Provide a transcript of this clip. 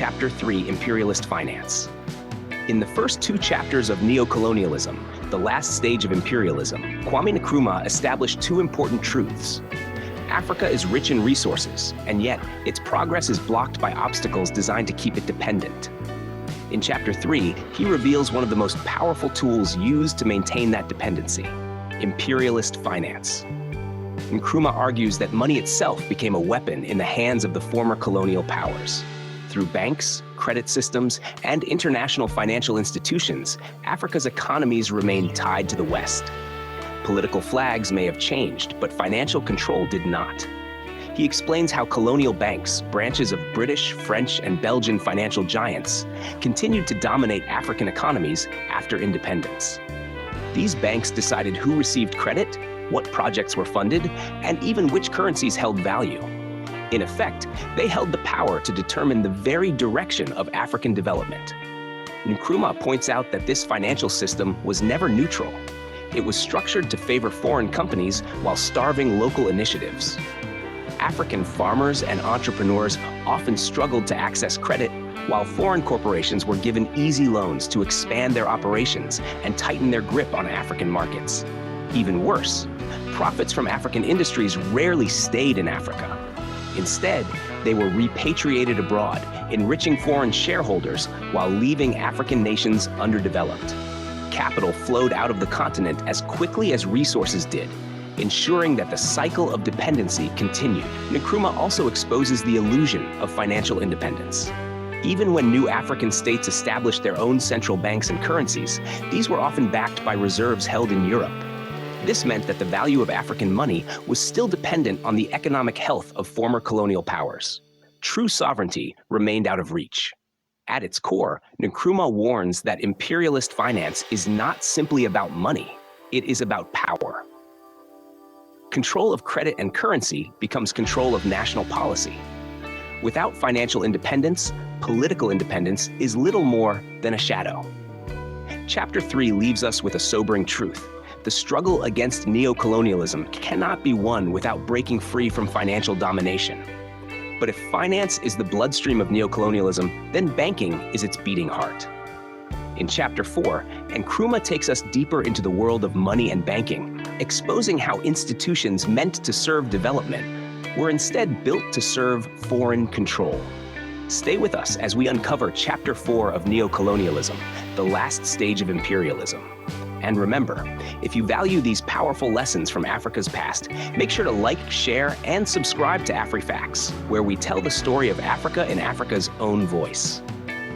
Chapter 3, Imperialist Finance. In the first two chapters of neo-colonialism, the last stage of imperialism, Kwame Nkrumah established two important truths. Africa is rich in resources, and yet its progress is blocked by obstacles designed to keep it dependent. In Chapter 3, he reveals one of the most powerful tools used to maintain that dependency: imperialist finance. Nkrumah argues that money itself became a weapon in the hands of the former colonial powers. Through banks, credit systems, and international financial institutions, Africa's economies remained tied to the West. Political flags may have changed, but financial control did not. He explains how colonial banks, branches of British, French, and Belgian financial giants, continued to dominate African economies after independence. These banks decided who received credit, what projects were funded, and even which currencies held value. In effect, they held the power to determine the very direction of African development. Nkrumah points out that this financial system was never neutral. It was structured to favor foreign companies while starving local initiatives. African farmers and entrepreneurs often struggled to access credit, while foreign corporations were given easy loans to expand their operations and tighten their grip on African markets. Even worse, profits from African industries rarely stayed in Africa. Instead, they were repatriated abroad, enriching foreign shareholders while leaving African nations underdeveloped. Capital flowed out of the continent as quickly as resources did, ensuring that the cycle of dependency continued. Nkrumah also exposes the illusion of financial independence. Even when new African states established their own central banks and currencies, these were often backed by reserves held in Europe. This meant that the value of African money was still dependent on the economic health of former colonial powers. True sovereignty remained out of reach. At its core, Nkrumah warns that imperialist finance is not simply about money, it is about power. Control of credit and currency becomes control of national policy. Without financial independence, political independence is little more than a shadow. Chapter 3 leaves us with a sobering truth. The struggle against neo-colonialism cannot be won without breaking free from financial domination. But if finance is the bloodstream of neo-colonialism, then banking is its beating heart. In Chapter 4, Nkrumah takes us deeper into the world of money and banking, exposing how institutions meant to serve development were instead built to serve foreign control. Stay with us as we uncover Chapter 4 of neo-colonialism, the last stage of imperialism. And remember, if you value these powerful lessons from Africa's past, make sure to like, share, and subscribe to AfriFacts, where we tell the story of Africa in Africa's own voice.